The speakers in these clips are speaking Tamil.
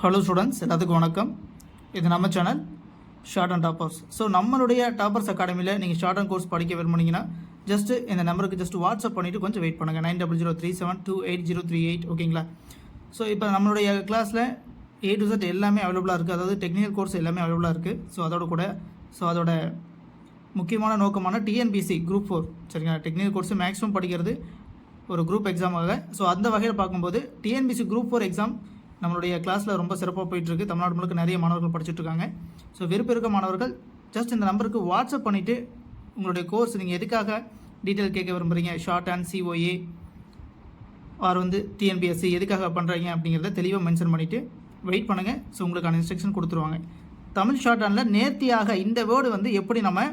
ஹலோ ஸ்டூடெண்ட்ஸ், எல்லாத்துக்கும் வணக்கம். இது நம்ம channel short and toppers. So நம்மளுடைய டாப்பர்ஸ் அகாடமியில் நீங்கள் ஷார்ட் அண்ட் கோர்ஸ் படிக்க விரும்புனீங்கன்னா ஜஸ்ட்டு இந்த நம்பருக்கு ஜஸ்ட் வாட்ஸ்அப் பண்ணிவிட்டு கொஞ்சம் வெயிட் பண்ணுங்கள். 9003728038. ஓகேங்களா? ஸோ இப்போ நம்மளுடைய கிளாஸில் A to Z எல்லாமே அவைலபிளாக இருக்குது. அதாவது டெக்னிக்கல் கோர்ஸ் எல்லாமே அவைலபிளாக இருக்குது. அதோட முக்கியமான நோக்கமான டிஎன்பிசி குரூப் 4 சரிங்களா? டெக்னிக்கல் கோர்ஸ் மேக்ஸிமம் படிக்கிறது ஒரு குரூப் எக்ஸாமாக. ஸோ அந்த வகையில் பார்க்கும்போது டிஎன்பிசி குரூப் 4 எக்ஸாம் நம்மளுடைய கிளாஸில் ரொம்ப சிறப்பாக போயிட்டுருக்கு. தமிழ்நாடு முழுக்க நிறைய மாணவர்கள் படிச்சுட்ருக்காங்க. ஸோ விருப்பம் இருக்க மாணவர்கள் ஜஸ்ட் இந்த நம்பருக்கு வாட்ஸ்அப் பண்ணிவிட்டு உங்களுடைய கோர்ஸ் நீங்கள் எதுக்காக டீட்டெயில் கேட்க விரும்புகிறீங்க, short and COA or TNPSC எதுக்காக பண்ணுறீங்க அப்படிங்கிறத தெளிவாக மென்ஷன் பண்ணிவிட்டு வெயிட் பண்ணுங்கள். ஸோ உங்களுக்கான இன்ஸ்ட்ரக்ஷன் கொடுத்துருவாங்க. தமிழ் ஷார்ட் ஹேண்டில் நேர்த்தியாக இந்த வேர்டு எப்படி நம்ம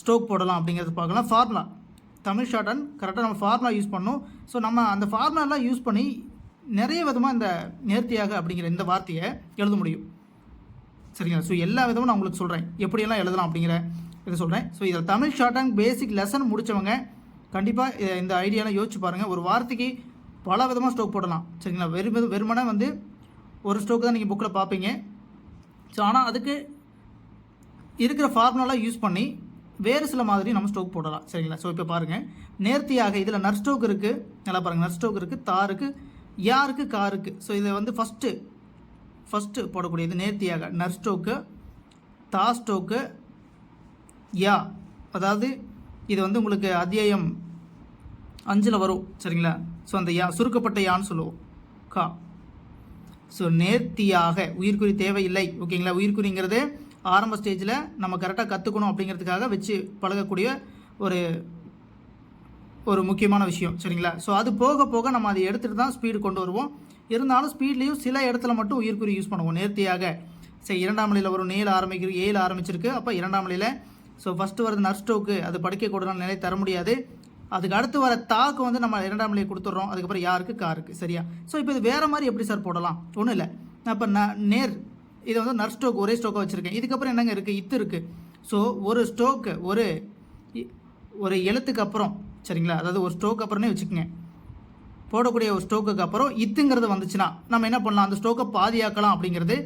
ஸ்ட்ரோக் போடலாம் அப்படிங்கிறது பார்க்கலாம். ஃபார்முலா தமிழ் ஷார்ட் ஹேண்ட் கரெக்டாக நம்ம ஃபார்முலா யூஸ் பண்ணணும். ஸோ நம்ம அந்த ஃபார்முலாலாம் யூஸ் பண்ணி நிறைய விதமாக இந்த நேர்த்தியாக அப்படிங்கிற இந்த வார்த்தையை எழுத முடியும். சரிங்களா? ஸோ எல்லா விதமும் நான் உங்களுக்கு சொல்கிறேன், எப்படியெல்லாம் எழுதலாம் அப்படிங்கிற இதை சொல்கிறேன். ஸோ இதில் தமிழ் ஷார்ட் ஹேண்ட் பேசிக் லெசன் முடித்தவங்க கண்டிப்பாக இந்த ஐடியாலாம் யோசிச்சு பாருங்கள். ஒரு வார்த்தைக்கு பல விதமாக ஸ்ட்ரோக் போடலாம். சரிங்களா? வெறுமனே ஒரு ஸ்ட்ரோக் தான் நீங்கள் புக்கில் பார்ப்பீங்க. ஸோ ஆனால் அதுக்கு இருக்கிற ஃபார்முலாலாம் யூஸ் பண்ணி வேறு சில மாதிரி நம்ம ஸ்ட்ரோக் போடலாம். சரிங்களா? ஸோ இப்போ பாருங்கள், நேர்த்தியாக இதில் நர் ஸ்ட்ரோக் இருக்குது. நல்லா பாருங்கள், நர் ஸ்ட்ரோக் இருக்குது, தாருக்கு, யாருக்கு, காருக்கு. ஸோ இதை ஃபஸ்ட்டு போடக்கூடியது நேர்த்தியாக நர் ஸ்ட்ரோக்கு, தா ஸ்ட்ரோக்கு, யா. அதாவது இது உங்களுக்கு அத்தியாயம் 5 வரும். சரிங்களா? ஸோ அந்த யா சுருக்கப்பட்ட யான்னு சொல்லுவோம், கா. ஸோ நேர்த்தியாக உயிர்க்குறி தேவையில்லை. ஓகேங்களா? உயிர்க்குறிங்கிறது ஆரம்ப ஸ்டேஜில் நம்ம கரெக்டாக கற்றுக்கணும் அப்படிங்கிறதுக்காக வச்சு பழகக்கூடிய ஒரு முக்கியமான விஷயம். சரிங்களா? ஸோ அது போக போக நம்ம அதை எடுத்துகிட்டு தான் ஸ்பீடு கொண்டு வருவோம். இருந்தாலும் ஸ்பீட்லேயும் சில இடத்துல மட்டும் உயிர்க்குறி யூஸ் பண்ணுவோம். நேர்த்தியாக சரி, 2ஆம் நிலையில் வரும், நேல் ஆரம்பிக்கிறது, ஏழு ஆரம்பிச்சிருக்கு. அப்போ 2ஆம் நிலையில் ஸோ ஃபஸ்ட்டு வருது நர் ஸ்ட்ரோக்கு, அது படிக்கக்கூடாத நிலை தர முடியாது. அதுக்கு அடுத்து வர தாக்கு நம்ம 2ஆம் நிலையை கொடுத்துட்றோம். அதுக்கப்புறம் யாருக்கு, காருக்கு. சரியா? ஸோ இப்போ இது வேறு மாதிரி எப்படி சார் போடலாம்? ஒன்றும் இல்லை. நான் இப்போ நேர் இதை நர் ஸ்ட்ரோக் ஒரே ஸ்ட்ரோக்காக வச்சுருக்கேன். இதுக்கப்புறம் என்னங்க இருக்குது, இத்து இருக்குது. ஸோ ஒரு ஸ்ட்ரோக்கு ஒரு எழுத்துக்கு அப்புறம், சரிங்களா? அதாவது ஒரு ஸ்ட்ரோக் அப்புறமே வச்சுக்கோங்க, போடக்கூடிய ஒரு ஸ்ட்ரோக்குக்கு அப்புறம் இத்துங்கிறது வந்துச்சுன்னா நம்ம என்ன பண்ணலாம், அந்த ஸ்ட்ரோக்கை பாதியாக்கலாம். அப்படிங்கிறது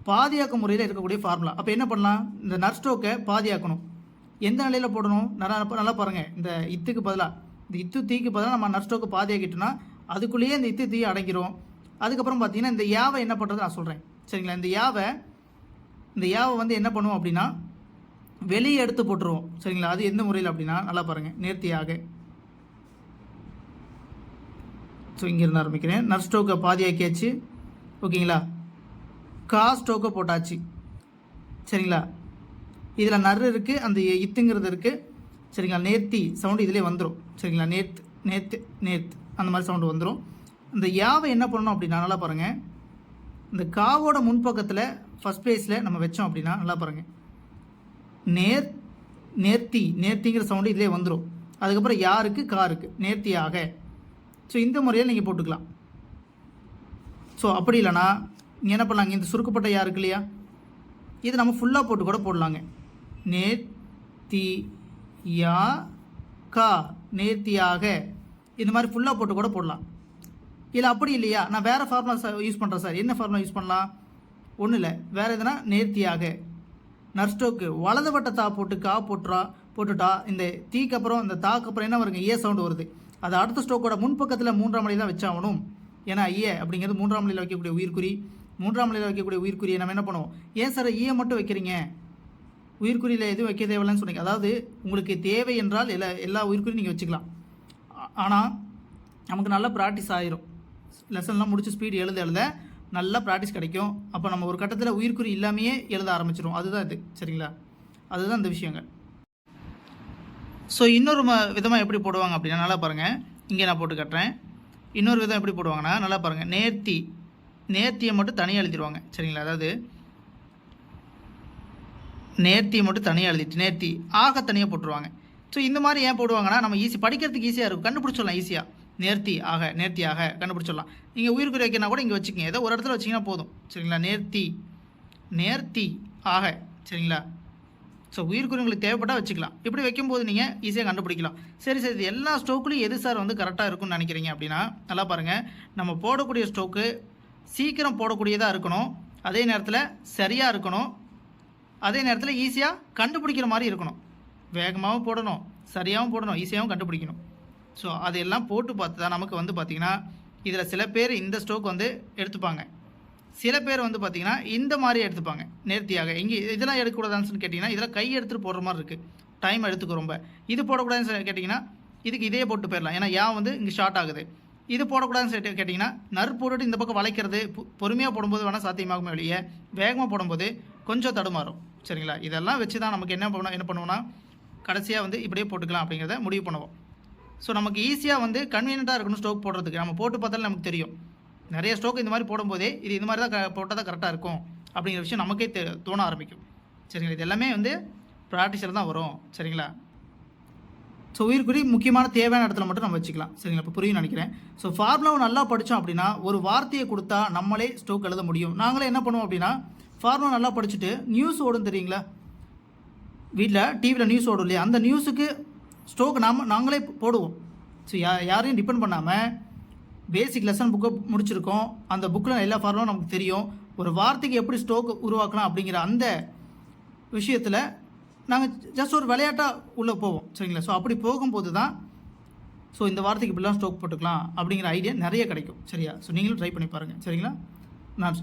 பாதியாக்க முறையில் இருக்கக்கூடிய ஃபார்முலா. அப்போ என்ன பண்ணலாம், இந்த நர் ஸ்ட்ரோக்கை பாதியாக்கணும். எந்த நிலையில் போடணும், நல்லா பாருங்கள். இந்த இத்துக்கு பதிலாக, இந்த இத்து தீக்கு பதிலாக நம்ம நர் ஸ்ட்ரோக்கை பாதியாக்கிட்டோம்னா அதுக்குள்ளேயே இந்த இத்து தீ அடங்கிடும். அதுக்கப்புறம் பார்த்தீங்கன்னா இந்த யாவை என்ன பண்ணுறது நான் சொல்கிறேன். சரிங்களா? இந்த யாவை என்ன பண்ணுவோம் அப்படின்னா வெளியே எடுத்து போட்டுருவோம். சரிங்களா? அது எந்த முறையில் அப்படின்னா நல்லா பாருங்கள், நேர்த்தியாக. ஸோ இங்கேருந்து ஆரம்பிக்கிறேன். நர் ஸ்ட்ரோக்கை பாதியாக்கியாச்சு. ஓகேங்களா? கா ஸ்ட்ரோக்கை போட்டாச்சு. சரிங்களா? இதில் நர் இருக்குது, அந்த இத்துங்கிறது இருக்குது. சரிங்களா? நேர்த்தி சவுண்டு இதிலே வந்துடும். சரிங்களா? நேர்த்து அந்த மாதிரி சவுண்டு வந்துடும். இந்த யாவை என்ன பண்ணணும் அப்படின்னா நல்லா பாருங்கள், இந்த காவோட முன்பக்கத்தில் ஃபஸ்ட் பிளேஸில் நம்ம வச்சோம் அப்படின்னா நல்லா பாருங்கள், நேர்த்திங்கிற சவுண்டு இதிலே வந்துடும். அதுக்கப்புறம் யாருக்கு, காருக்கு, நேர்த்தியாக. ஸோ இந்த முறையில் நீங்கள் போட்டுக்கலாம். ஸோ அப்படி இல்லைனா நீங்கள் என்ன பண்ணலாங்க, இந்த சுருக்கப்பட்ட யாருக்கு இல்லையா, இது நம்ம ஃபுல்லாக போட்டு கூட போடலாங்க. நேர்த்தியா கா, நேர்த்தியாக, இந்த மாதிரி ஃபுல்லாக போட்டு கூட போடலாம். இல்லை அப்படி இல்லையா, நான் வேறு ஃபார்முலா யூஸ் பண்ணுறேன் சார். என்ன ஃபார்முலா யூஸ் பண்ணலாம்? ஒன்றும் இல்லை, வேறு எதுனா நேர்த்தியாக நர் ஸ்ட்ரோக்கு வலது வட்ட தா போட்டு கா போட்டுட்டா இந்த தீக்கு அப்புறம் இந்த தாக்கு அப்புறம் என்ன வருங்க, ஏ சவுண்டு வருது. அது அடுத்த ஸ்ட்ரோக்கோட முன்பக்கத்தில் 3ஆம் நிலையில் தான் வச்சாகணும். ஏன்னா ஐயே அப்படிங்கிறது 3ஆம் நிலையில் வைக்கக்கூடிய உயிர்க்குறி. 3ஆம் நிலையில் வைக்கக்கூடிய உயிர்க்குறியை நம்ம என்ன பண்ணுவோம், ஏன் சார் ஈயை மட்டும் வைக்கிறீங்க, உயிர்க்குறியில் எதுவும் வைக்க தேவையில்லைன்னு சொன்னீங்க. அதாவது உங்களுக்கு தேவை என்றால் எல்லா உயிர்க்குறியும் நீங்கள் வச்சுக்கலாம். ஆனால் நமக்கு நல்லா ப்ராக்டிஸ் ஆகிரும். லெசன்லாம் முடிச்சு ஸ்பீடு எழுத நல்லா ப்ராக்டிஸ் கிடைக்கும். அப்போ நம்ம ஒரு கட்டத்தில் உயிர்க்குறி இல்லாமையே எழுத ஆரம்பிச்சிடும். அதுதான் இது. சரிங்களா? அதுதான் இந்த விஷயங்கள். ஸோ இன்னொரு விதமாக எப்படி போடுவாங்க அப்படின்னா நல்லா பாருங்கள், இங்கே நான் போட்டு கட்டுறேன். இன்னொரு விதம் எப்படி போடுவாங்கன்னா நல்லா பாருங்கள், நேர்த்தியை மட்டும் தனியாக எழுதிடுவாங்க. சரிங்களா? அதாவது நேர்த்தியை மட்டும் தனியாக எழுதிட்டு நேர்த்தி ஆக தனியாக போட்டுருவாங்க. ஸோ இந்த மாதிரி ஏன் போடுவாங்கன்னா நம்ம படிக்கிறதுக்கு ஈஸியாக இருக்கும், கண்டுபிடிச்சிடலாம் ஈஸியாக. நேர்த்தியாக கண்டுபிடிச்சிடலாம். நீங்கள் உயிர்க்குறி வைக்கனா கூட இங்கே வச்சுக்கோங்க, ஏதோ ஒரு இடத்துல வச்சிங்கன்னா போதும். சரிங்களா? நேர்த்தி ஆக. சரிங்களா? ஸோ உயிர்க்குறி உங்களுக்கு தேவைப்பட்டால் வச்சுக்கலாம். இப்படி வைக்கும்போது நீங்கள் ஈஸியாக கண்டுபிடிக்கலாம். சரி இது எல்லா ஸ்ட்ரோக்லையும் எது சார் கரெக்டாக இருக்கும்னு நினைக்கிறீங்க அப்படின்னா நல்லா பாருங்கள், நம்ம போடக்கூடிய ஸ்ட்ரோக்கு சீக்கிரம் போடக்கூடியதாக இருக்கணும், அதே நேரத்தில் சரியாக இருக்கணும், அதே நேரத்தில் ஈஸியாக கண்டுபிடிக்கிற மாதிரி இருக்கணும். வேகமாகவும் போடணும், சரியாகவும் போடணும், ஈஸியாகவும் கண்டுபிடிக்கணும். ஸோ அதையெல்லாம் போட்டு பார்த்து தான் நமக்கு வந்து பார்த்திங்கன்னா இதில் சில பேர் இந்த ஸ்ட்ரோக் வந்து எடுத்துப்பாங்க, சில பேர் வந்து பார்த்திங்கன்னா இந்த மாதிரி எடுத்துப்பாங்க நேர்த்தியாக. இங்கே இதெல்லாம் எடுக்கக்கூடாதுன்னு கேட்டிங்கன்னா இதில் கை எடுத்துகிட்டு போடுற மாதிரி இருக்குது, டைம் எடுத்துக்கும் ரொம்ப. இது போடக்கூடாதுன்னு கேட்டிங்கன்னா இதுக்கு இதே போட்டு போயிடலாம், ஏன்னா ஏன் வந்து இங்கே ஷார்ட் ஆகுது. இது போடக்கூடாதுன்னு கேட்டிங்கன்னா நறு போட்டுட்டு இந்த பக்கம் வளைக்கிறது பொறுமையாக போடும்போது வேணால் சாத்தியமாகுமே வெளியே, வேகமாக போடும்போது கொஞ்சம் தடுமாறும். சரிங்களா? இதெல்லாம் வச்சு தான் நமக்கு என்ன பண்ணுவோம்னா கடைசியாக வந்து இப்படியே போட்டுக்கலாம் அப்படிங்கிறத முடிவு பண்ணுவோம். ஸோ நமக்கு ஈஸியாக வந்து கன்வீனியண்ட்டாக இருக்கணும் ஸ்ட்ரோக் போடுறதுக்கு. நம்ம போட்டு பார்த்தாலும் நமக்கு தெரியும், நிறைய ஸ்ட்ரோக் இந்த மாதிரி போடும்போதே இது இந்த மாதிரி தான் போட்டால் தான் கரெக்டாக இருக்கும் அப்படிங்கிற விஷயம் நமக்கே தோண ஆரம்பிக்கும். சரிங்களா? இது எல்லாமே வந்து ப்ராக்டிஸில் தான் வரும். சரிங்களா? ஸோ உயிர்குறி முக்கியமான தேவையான இடத்துல மட்டும் நம்ம வச்சுக்கலாம். சரிங்களா? இப்போ புரியும் நினைக்கிறேன். ஸோ ஃபார்முலாவை நல்லா படித்தோம் அப்படின்னா ஒரு வார்த்தையை கொடுத்தா நம்மளே ஸ்ட்ரோக் எழுத முடியும். நாங்களே என்ன பண்ணுவோம் அப்படின்னா ஃபார்முலா நல்லா படிச்சுட்டு நியூஸ் ஓடும் தெரியுங்களா, வீட்டில் டிவியில் நியூஸ் ஓடும் இல்லையா, அந்த நியூஸுக்கு ஸ்ட்ரோக் நாங்களே போடுவோம். ஸோ யாரையும் டிபெண்ட் பண்ணாமல் பேசிக் லெசன் புக்கை முடிச்சிருக்கோம், அந்த புக்கில் எல்லா ஃபார்முலாவும் நமக்கு தெரியும். ஒரு வார்த்தைக்கு எப்படி ஸ்ட்ரோக் உருவாக்கலாம் அப்படிங்கிற அந்த விஷயத்தில் நாங்கள் ஜஸ்ட் ஒரு விளையாட்டாக உள்ளே போவோம். சரிங்களா? ஸோ அப்படி போகும்போது தான் ஸோ இந்த வார்த்தைக்கு இப்படிலாம் ஸ்ட்ரோக் போட்டுக்கலாம் அப்படிங்கிற ஐடியா நிறைய கிடைக்கும். சரியா? ஸோ நீங்களும் ட்ரை பண்ணி பாருங்கள். சரிங்களா? நான்